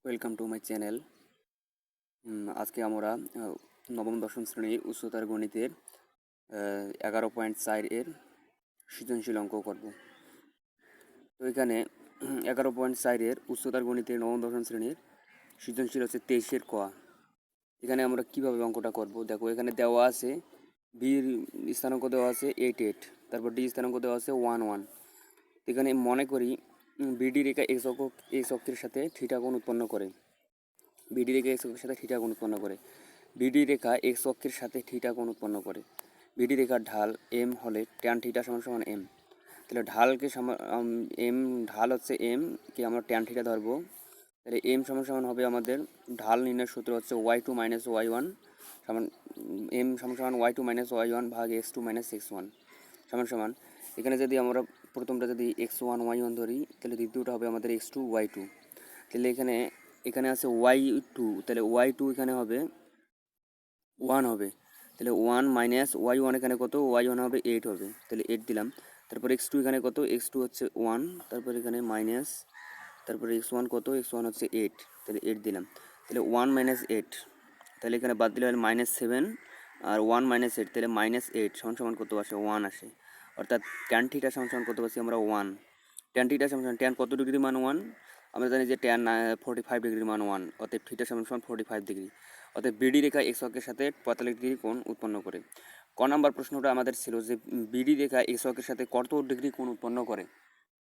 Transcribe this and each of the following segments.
Welcome to my channel. আজকে আমরা নবম-দশম শ্রেণীর উচ্চতর গণিতের 11.4 এর সৃজনশীল অঙ্ক করব। তো এখানে 11.4 এর উচ্চতর গণিতের নবম-দশম শ্রেণীর সৃজনশীল হচ্ছে 23-এর ক। এখানে আমরা কিভাবে অঙ্কটা করব দেখো, এখানে দেওয়া আছে বির স্থানাঙ্ক দেওয়া আছে 8, তারপর ডি স্থানাঙ্ক দেওয়া আছে 1, এখানে মনে করি বিডি রেখা এক্স অক্ষের সাথে থিটা কোণ উৎপন্ন করে। বিডি রেখা এক্স অক্ষের সাথে থিটা কোণ উৎপন্ন করে। বিডি রেখা এক্স অক্ষের সাথে থিটা কোণ উৎপন্ন করে। বিডি রেখার ঢাল এম হলে ট্যান থিটা সমান সমান এম। তাহলে ঢালকে এম, ঢাল হচ্ছে এম কে আমরা ট্যান থিটা ধরবো। তাহলে এম সমান সমান হবে আমাদের ঢাল নির্ণয়ের সূত্র হচ্ছে y2 মাইনাস y1 সমান এম সমান সমান y2 মাইনাস y1 ভাগ x2 মাইনাস x1 সমান সমান এখানে যদি আমরা প্রথমটা যদি x1 y1 ধরি, তাহলে দ্বিতীয়টা হবে আমাদের x2 y2। তাহলে এখানে আছে y2, তাহলে y2 এখানে হবে 1 হবে। তাহলে 1 মাইনাস y1 এখানে কত, y1 হবে 8 হবে, তাহলে 8 দিলাম। তারপর x2 এখানে কত, x2 হচ্ছে 1, তারপর এখানে মাইনাস, তারপরে x1 কত, x1 হচ্ছে 8, তাহলে 8 দিলাম। তাহলে 1 মাইনাস 8, তাহলে এখানে বাদ দিলে -7 আর 1 মাইনাস 8, তাহলে -8 সমান সমান কত আসে, 1 আসে। অর্থাৎ ট্যান থিটা সমান সমান কত পাচ্ছি আমরা, 1। ট্যান থিটা সমান সমান ট্যান কত ডিগ্রি মান 1, আমরা জানি যে ট্যান 45 ডিগ্রি মান 1, অতএব থিটা সমান সমান 45 ডিগ্রি। অতএব বিডি রেখা এক্স অক্ষের সাথে 45 ডিগ্রি কোণ উৎপন্ন করে। ক নাম্বার প্রশ্নটা আমাদের ছিল যে বিডি রেখা এক্স অক্ষের সাথে কত ডিগ্রি কোণ উৎপন্ন করে।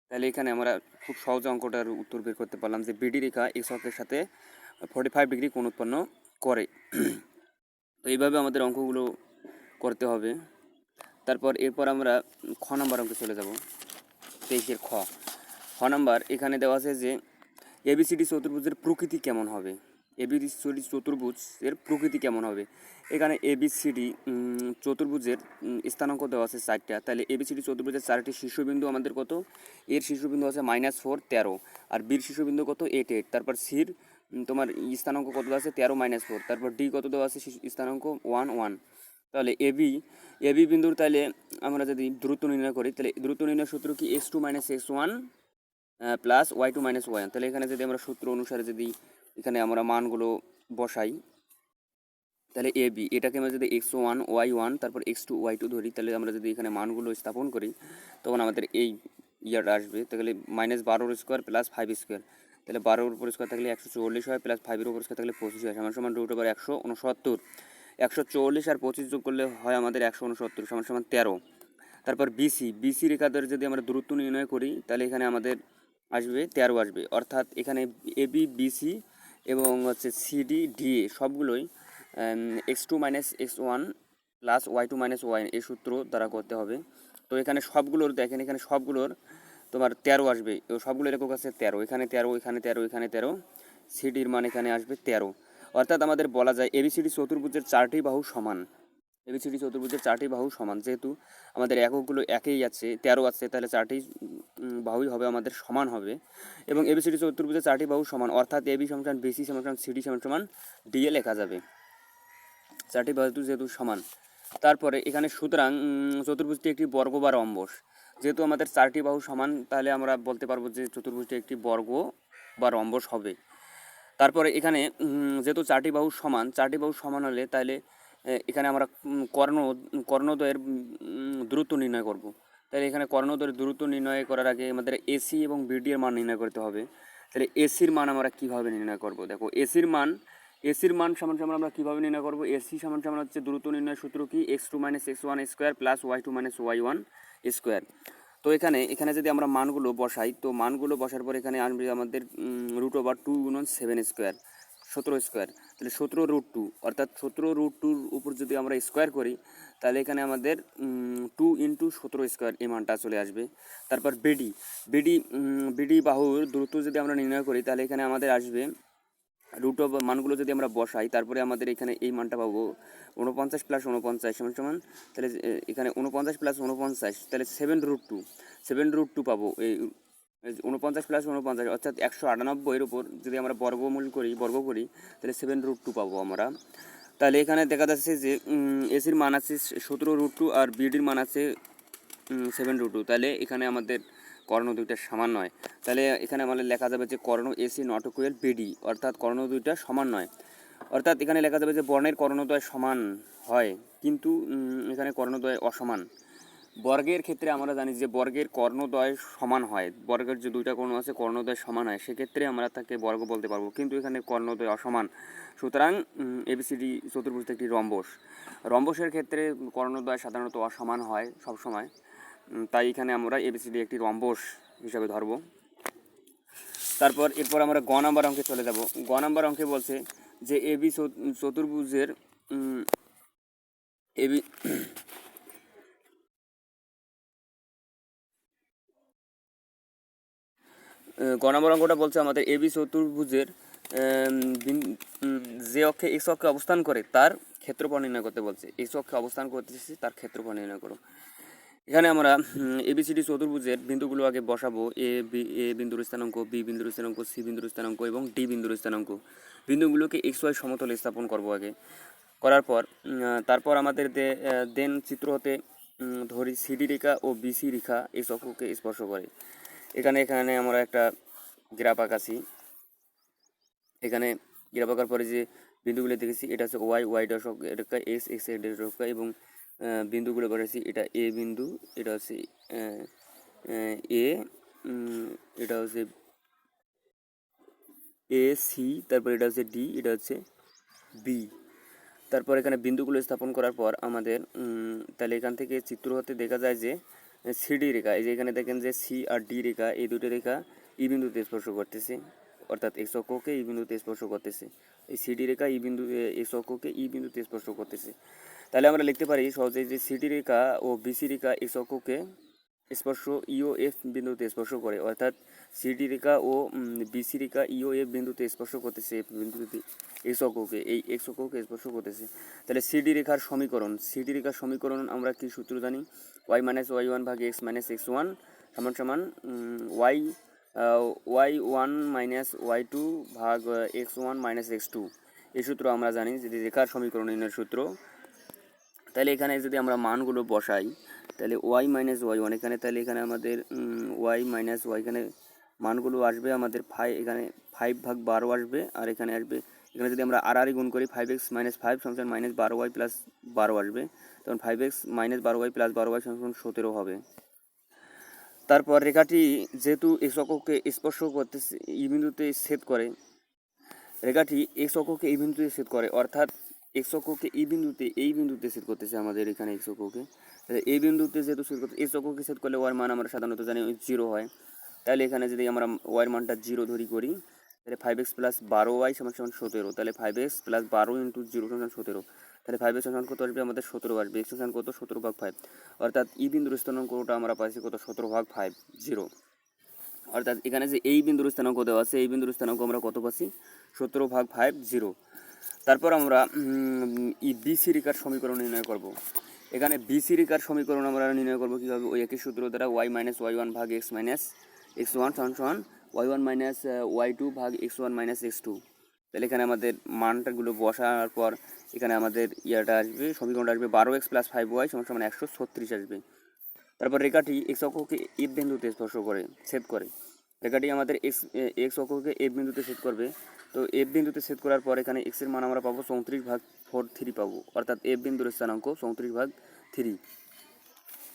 তাহলে এখানে আমরা খুব সহজ অঙ্কটার উত্তর বের করতে পারলাম যে বিডি রেখা এক্স অক্ষের সাথে 45 ডিগ্রি কোণ উৎপন্ন করে। তো এইভাবে আমাদের অঙ্কগুলো করতে হবে। তারপর এরপর আমরা খ নাম্বার অঙ্কে চলে যাব। 23-এর খ নাম্বার এখানে দেওয়া আছে যে এবিসিডি চতুর্ভুজের প্রকৃতি কেমন হবে। এবিসিডি চতুর্ভুজের প্রকৃতি কেমন হবে। এখানে এবিসিডি চতুর্ভুজের স্থানাঙ্ক দেওয়া আছে 4টা। তাহলে এবিসিডি চতুর্ভুজের 4টি শীর্ষবিন্দু আমাদের কত, এর শীর্ষবিন্দু আছে -4 13, আর বির শীর্ষবিন্দু কত 8, তারপর সির তোমার স্থানাঙ্ক কত আছে 13 - 4, তারপর ডি কত দেওয়া আছে স্থানাঙ্ক 1 তাহলে এবি বিন্দুর তাহলে আমরা যদি দূরত্ব নির্ণয় করি, তাহলে দূরত্ব নির্ণয়ের সূত্র কি x2 - x1 plus y2 - y1। তাহলে এখানে যদি আমরা সূত্র অনুসারে যদি এখানে আমরা মানগুলো বসাই, তাহলে এবি এটাকে আমরা যদি x1 y1 তারপর x2 y2 ধরি, তাহলে আমরা যদি এখানে মানগুলো স্থাপন করি তখন আমাদের এই ইয়ারটা আসবে। তাহলে -12² প্লাস 5², তাহলে 12 উপর স্কোয়ার থাকলে 144 হয়, প্লাস 5-এর উপর স্কোয়ার থাকলে 25 হয়, সমান সমান √169। 144 আর 25 যোগ করলে হয় আমাদের 169 সমান সমান 13। তারপর বিসি রেখাদের যদি আমরা দূরত্ব নির্ণয় করি, তাহলে এখানে আমাদের আসবে 13 আসবে। অর্থাৎ এখানে এবি বিসি এবং হচ্ছে সিডি ডিএ সবগুলোই x2 - x1 plus y2 - y এই সূত্র দ্বারা করতে হবে। তো এখানে সবগুলোর দেখেন, এখানে সবগুলোর তোমার 13 আসবে, সবগুলোর একক আছে 13, এখানে 13, এখানে 13, এখানে 13, সিডির মান এখানে আসবে 13। অর্থাৎ আমাদের বলা যায় এবিসিডি চতুর্ভুজের 4টি বাহু সমান। এবিসিডি চতুর্ভুজের 4টি বাহু সমান, যেহেতু আমাদের এককগুলো একই আছে 13 আছে, তাহলে 4টি বাহুই হবে আমাদের সমান হবে। এবং এবিসিডি চতুর্ভুজের 4টি বাহু সমান, অর্থাৎ এবি সমান বিসি সমান সিডি সমান ডিএ লেখা যাবে, 4টি বাহু যেহেতু সমান। তারপরে এখানে সুতরাং চতুর্ভুজটি একটি বর্গ বা রম্বস। যেহেতু আমাদের 4টি বাহু সমান, তাহলে আমরা বলতে পারবো যে চতুর্ভুজটি একটি বর্গ বা রম্বস হবে। তারপরে এখানে যেহেতু 4টি বাহু সমান হলে তাহলে এখানে আমরা কর্ণদ্বয়ের দূরত্ব নির্ণয় করব। তাহলে এখানে কর্ণদ্বয়ের দূরত্ব নির্ণয় করার আগে আমাদের এসি এবং বিডি এর মান নির্ণয় করতে হবে। তাহলে এসির মান আমরা কিভাবে নির্ণয় করব, দেখো এসির মান সমান সমান আমরা কীভাবে নির্ণয় করব। এসি সমান সমান হচ্ছে দূরত্ব নির্ণয়ের সূত্র কি, x2 - x1 square plus y2 - y1 square. তো এখানে যদি আমরা মানগুলো বসাই, তো মানগুলো বসার পর এখানে আসবে আমাদের √2 × 7 স্কোয়ার 17 স্কোয়ার, তাহলে 17√2, অর্থাৎ 17√2 উপর যদি আমরা স্কোয়ার করি, তাহলে এখানে আমাদের 2 × 17 স্কোয়ার এই মানটা চলে আসবে। তারপর বিডি বাহুর দূরত্ব যদি আমরা নির্ণয় করি, তাহলে এখানে আমাদের আসবে মানগুলো যদি আমরা বসাই, তারপরে আমাদের এখানে এই মানটা পাবো 49 + 49 সমান, তাহলে এখানে 49 + 49, তাহলে 7√2 পাবো। এই 49 + 49 অর্থাৎ 198 এর উপর যদি আমরা বর্গ করি, তাহলে 7√2 পাবো আমরা। তাহলে এখানে দেখা যাচ্ছে যে এসির মান আছে 17√2 আর বিডির মান আছে 7√2, তাহলে এখানে আমাদের কর্ণ দুইটা সমান নয়। তাহলে এখানে আমাদের লেখা যাবে যে কর্ণ এসি নট ইকুয়াল বিডি, অর্থাৎ কর্ণ দুইটা সমান নয়। অর্থাৎ এখানে লেখা যাবে যে বর্ণের কর্ণদ্বয় সমান হয়, কিন্তু এখানে কর্ণদ্বয় অসমান। বর্গের ক্ষেত্রে আমরা জানি যে বর্গের কর্ণদ্বয় সমান হয়, বর্গের যে দুইটা কর্ণ আছে কর্ণদ্বয় সমান হয়, সেক্ষেত্রে আমরা তাকে বর্গ বলতে পারবো, কিন্তু এখানে কর্ণদ্বয় অসমান। সুতরাং এবিসিডি চতুর্ভুজ একটি রম্বস। রম্বসের ক্ষেত্রে কর্ণদ্বয় সাধারণত অসমান হয় সবসময়, তাই এখানে আমরা এবিসিডি একটি রম্বস হিসাবে ধরব। এরপর আমরা গ নাম্বার অঙ্কে চলে যাব। গ নাম্বার অঙ্কে বলছে যে এবি চতুর্ভুজের এবি গ নম্বর অঙ্কটা বলছে আমাদের এবি চতুর্ভুজের যে অক্ষে এক্স অক্ষে অবস্থান করে তার ক্ষেত্রফল নির্ণয় করতে বলছে। এক্স অক্ষে অবস্থান করতেছি, তার ক্ষেত্রফল নির্ণয় করো। এখানে আমরা এবিসিডি চতুর্ভুজের বিন্দুগুলো আগে বসাবো। এ বিন্দুর স্থানাঙ্ক, বি বিন্দুর স্থানাঙ্ক, সি বিন্দুর স্থানাঙ্ক এবং ডি বিন্দুর স্থানাঙ্ক। বিন্দুগুলোকে এক্স ওয়াই সমতলে স্থাপন করবো আগে। করার পর তারপর আমাদের দেন চিত্র হতে ধরি সিডি রেখা ও বিসি রেখা এক্স অক্ষকে স্পর্শ করে। এখানে আমরা একটা গ্রাফ আঁকাছি। এখানে গ্রাফ আঁকার পরে যে বিন্দুগুলো দেখেছি এটা হচ্ছে ওয়াই দশক রেখা, এক্স রেখা এবং বিন্দুগুলো বলেছি এটা এ বিন্দু, এটা হচ্ছে এ, এটা হচ্ছে এ সি, তারপর এটা হচ্ছে ডি, এটা হচ্ছে বি। তারপর এখানে বিন্দুগুলো স্থাপন করার পর আমাদের তাহলে এখান থেকে চিত্র হতে দেখা যায় যে সিডি রেখা, এই যে এখানে দেখেন যে সি আর ডি রেখা, এই দুটো রেখা ই বিন্দুতে স্পর্শ করতেছে, অর্থাৎ এক্স অক্ষকে ই বিন্দুতে স্পর্শ করতেছে। এই সিডি রেখা ই বিন্দু এক্স অক্ষকে ই বিন্দুতে স্পর্শ করতেছে। তাহলে আমরা লিখতে পারি সহজে যে সিডি রেখা ও বিসি রেখা এক্স অক্ষকে স্পর্শ ইও এফ বিন্দুতে স্পর্শ করে, অর্থাৎ সিডি রেখা ও বিসি রেখা ইও এফ বিন্দুতে স্পর্শ করতেছে, বিন্দুতে এক্স অক্ষকে, এই এক্স অক্ষকে স্পর্শ করতেছে। তাহলে সিডি রেখার সমীকরণ আমরা কি সূত্র জানি? ওয়াই মাইনাস ওয়াই ওয়ান ভাগ এক্স মাইনাস এক্স ওয়ান সমান সমান Y one minus Y two ভাগ X one minus X two. এই সূত্র আমরা জানি, যদি রেখার সমীকরণ নির্ণয়ের সূত্র। তাহলে এখানে যদি আমরা মানগুলো বসাই, তাহলে ওয়াই মাইনাস ওয়াই ওয়ান এখানে, তাহলে এখানে আমাদের ওয়াই মাইনাস ওয়াই, এখানে মানগুলো আসবে আমাদের এখানে 5/12 আসবে, আর এখানে আসবে, এখানে যদি আমরা আর গুণ করি 5x মাইনাস 5 সমান মাইনাস 12y প্লাস 12 আসবে, তখন 5x minus 12y plus 12y সমান 17 হবে। তারপর রেখাটি যেহেতু এক্স অক্ষকে স্পর্শ করতেছে, ই বিন্দুতে ছেদ করে, রেখাটি এক্স অক্ষকে এই বিন্দুতে ছেদ করে, অর্থাৎ এক্স অক্ষকে এই বিন্দুতে ছেদ করতেছে আমাদের এখানে এক্স অক্ষকে। এই বিন্দুতে যেহেতু ছেদ করতে, এক্স অক্ষকে ছেদ করলে ওয়ার মান আমরা সাধারণত জানি 0 হয়। তাহলে এখানে যদি আমরা ওয়ার মানটা 0 ধরি করি, তাহলে 5x প্লাস 12y সমান 17। তাহলে 5x প্লাস 12 ইন্টু 0 সমান 17। তাহলে 5x সমান কত আসবে আমাদের 17 আসবে, x সমান কত 17/5, অর্থাৎ ই বিন্দুর স্থানাঙ্কটা আমরা পাইছি কত 17/5 0। অর্থাৎ এখানে যে এই বিন্দুর স্থানাঙ্ক দেওয়া আছে, এই বিন্দুর স্থানাঙ্ক আমরা কত পাচ্ছি 17/5 0। তারপর আমরা বিসি রেখার সমীকরণ নির্ণয় করব। এখানে বিসি রেখার সমীকরণ আমরা নির্ণয় করব কীভাবে? ওই একই সূত্র দ্বারা ওয়াই মাইনাস ওয়াই ওয়ান ভাগ এক্স মাইনাস এক্স ওয়ান সমান Y one minus Y two ভাগ X one minus X two. তাহলে এখানে আমাদের মানটাগুলো বসার পর এখানে আমাদের আসবে, সমীকরণটা আসবে 12x প্লাস 5y সমান 136 আসবে। তারপর রেখাটি এক্স অক্ষকে এফ বিন্দুতে স্পর্শ করে, ছেদ করে। রেখাটি আমাদের এক্স অক্ষকে এফ বিন্দুতে ছেদ করবে। তো এফ বিন্দুতে ছেদ করার পর এখানে এক্স এর মান আমরা পাবো 34/3 পাবো, অর্থাৎ এফ বিন্দুর স্থানাঙ্ক 34/3।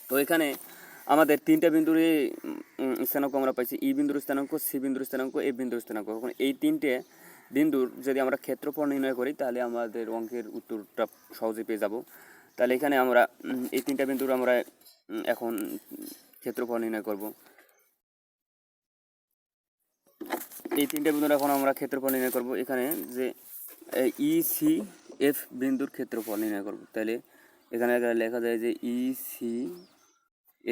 তো এখানে আমাদের তিনটা বিন্দুর স্থানাঙ্ক আমরা পাইছি, ই বিন্দুর স্থানাঙ্ক, সি বিন্দুর স্থানাঙ্ক, এফ বিন্দুর স্থানাঙ্ক। এখন এই তিনটে বিন্দুর যদি আমরা ক্ষেত্রফল নির্ণয় করি, তাহলে আমাদের অঙ্কের উত্তরটা সহজে পেয়ে যাব। তাহলে এখানে আমরা এই তিনটা বিন্দুর আমরা এখন ক্ষেত্রফল নির্ণয় করব। এই তিনটা বিন্দুর এখন আমরা ক্ষেত্রফল নির্ণয় করব। এখানে যে ই সি এফ বিন্দুর ক্ষেত্রফল নির্ণয় করব। তাহলে এখানে লেখা যায় যে ই সি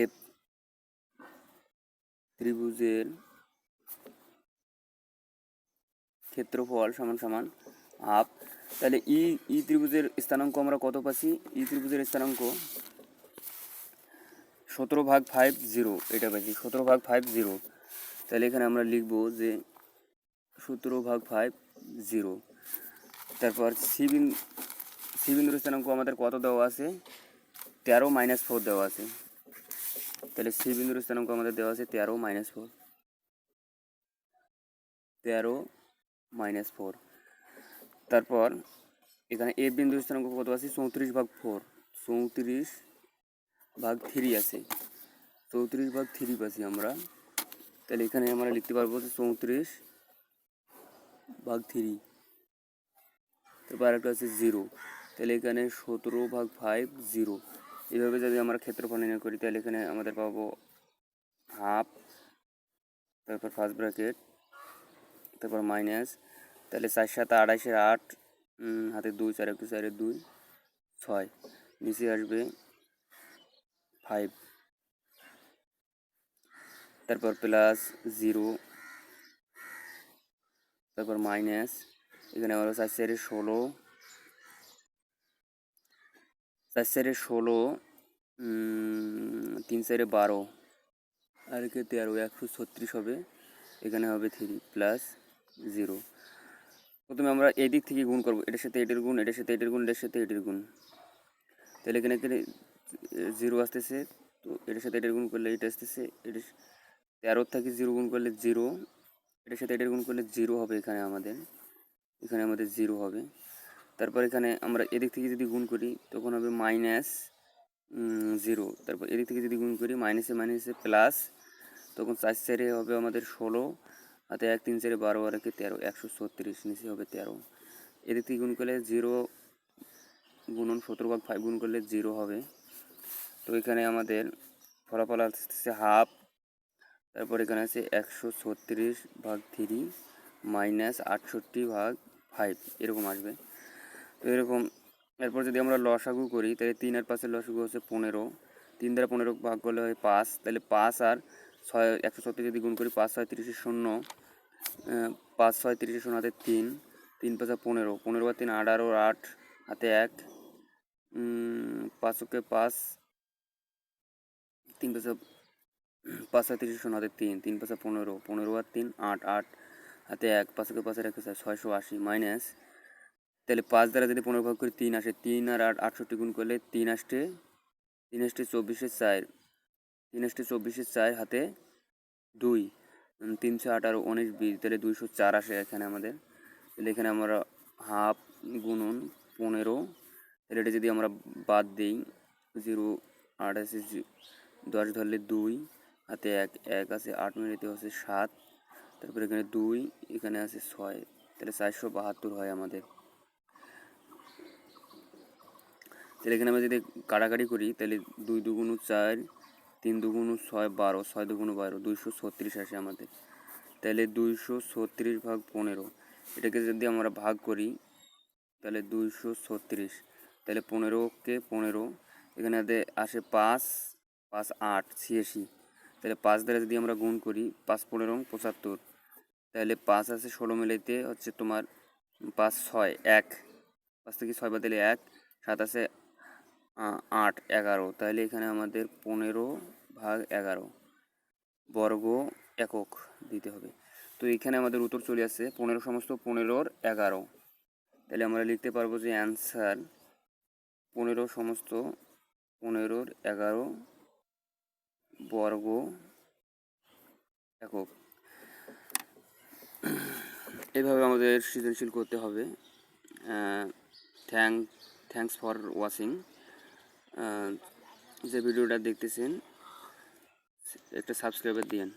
এফ ত্রিভুজের ক্ষেত্রফল সমান হাফ। তাহলে ই ত্রিভুজের স্থানাঙ্ক আমরা কত পাচ্ছি? ই ত্রিভুজের স্থানাঙ্ক 17/5 0, এটা পাচ্ছি 17/5 0। তাহলে এখানে আমরা লিখব যে 17/5 0। তারপর সি বিন্দুর স্থানাঙ্ক আমাদের কত দেওয়া আছে? 13 - 4 দেওয়া আছে। তাহলে সি বিন্দুর স্থানাঙ্ক আমাদের দেওয়া আছে 13 - 4, 13 - 4। তারপর এখানে এ বিন্দুর স্থানাঙ্ক কত আছে? 34/4, 34/3 আছে, 34/3 পাচ্ছি আমরা। তাহলে এখানে আমরা লিখতে পারবো যে 34/3। তারপর আরেকটা আছে 0, তাহলে এখানে 17/5 0। এইভাবে যদি আমরা ক্ষেত্রফল নির্ণয় করি তাহলে এখানে আমাদের পাবো হাফ, তারপর ফার্স্ট ব্র্যাকেট, তারপর মাইনাস, তাহলে 4 × 7 = 28, 8 হাতে 2, 4 × 2 = 4, 2 6, নিচে আসবে 5, তারপর প্লাস 0, তারপর মাইনাস, এখানে আবার 4 × 4 = 16, 4 × 4 = 16, 3 × 4 = 12, আর একে 13, 136 হবে। এখানে হবে 3 প্লাস 0। প্রথমে আমরা এই দিক থেকে গুণ করবো, এটার সাথে এটার গুণ, এটার সাথে এটার গুণ, এটার সাথে এটার গুণ। তাহলে এখানে 0 আসতেছে, তো এটার সাথে এটার গুণ করলে এটা আসতেছে, এটা 13 থেকে 0 গুণ করলে 0, এটার সাথে এটার গুণ করলে 0 হবে। এখানে আমাদের 0 হবে। তারপর এখানে আমরা এদিক থেকে যদি গুণ করি তখন হবে -0। তারপর এদিক থেকে যদি গুণ করি মাইনাসে মাইনাসে প্লাস, তখন 4 × 4 হবে আমাদের 16, হাতে 1, 3 × 4 = 12, আর একে 13, 136, নিচে হবে 13। এদিক থেকে গুণ করলে 0 গুণন 17/5 গুণ করলে 0 হবে। তো এখানে আমাদের ফলাফল আসতেছে হাফ, তারপর এখানে আছে 136/3 -68/5 এরকম আসবে। তো এরকম এরপর যদি আমরা লসাগু করি তাহলে 3 আর 5 এর লসাগু হচ্ছে 15, 3 দ্বারা 15 ভাগ করলে হয় 5, তাহলে 5 আর 6, 136 যদি গুণ করি 5 × 6 = 30, 0, 5 × 6 = 30, 0 হাতে 3, 3 × 5 = 15, 15 আর 3 = 18, 8 হাতে 1, 5 × 5, 3 × 5 = 30, 0 হাতে 3, 3 × 5 = 15, 15 আর 3 = 8, 8 হাতে 1, 5 × 5 = 680, মাইনাস, তাহলে 5 দ্বারা যদি 15 ভাগ করি 3 আসে, 3 আর 8 68 গুণ করলে 3 আসে, 3 আসে 24 4, 3 আসে 24 4 হাতে 2, 3 × 8 = 19, 20, তাহলে 204 আসে এখানে আমাদের। তাহলে এখানে আমরা হাফ গুণন 15, তাহলে এটা যদি আমরা বাদ দিই 0, 8 আছে 10 ধরলে 2, হাতে 1, 1 আছে 8 মিনিটে হচ্ছে 7, তারপরে এখানে 2, এখানে আছে 6, তাহলে 472 হয় আমাদের। তাহলে এখানে আমরা যদি কাটাকাটি করি তাহলে 2 × 2 = 4, 3 × 2 = 6, 12, 6 × 2 = 12, 236 আসে আমাদের। তাহলে 236/15, এটাকে যদি আমরা ভাগ করি তাহলে 236, তাহলে 15কে 15, এখানে আসে 5, 5 8 86, তাহলে 5 দ্বারা যদি আমরা গুণ করি 5 15 75, তাহলে 5 আছে 16 মিলাইতে হচ্ছে তোমার 5 6 1, 5 থেকে 6 বাদ দিলে 1, 7 আছে 8 11, তাহলে এখানে আমাদের 15/11 বর্গ একক দিতে হবে। তো এখানে আমাদের উত্তর চলে আসছে 15 সমস্ত 15 × 11। তাহলে আমরা লিখতে পারবো যে অ্যান্সার 15 সমস্ত 15 × 11 বর্গ একক। এভাবে আমাদের সৃজনশীল করতে হবে। Thanks for watching. যে ভিডিওটা দেখতেছেন একটা সাবস্ক্রাইবার দিয়েন।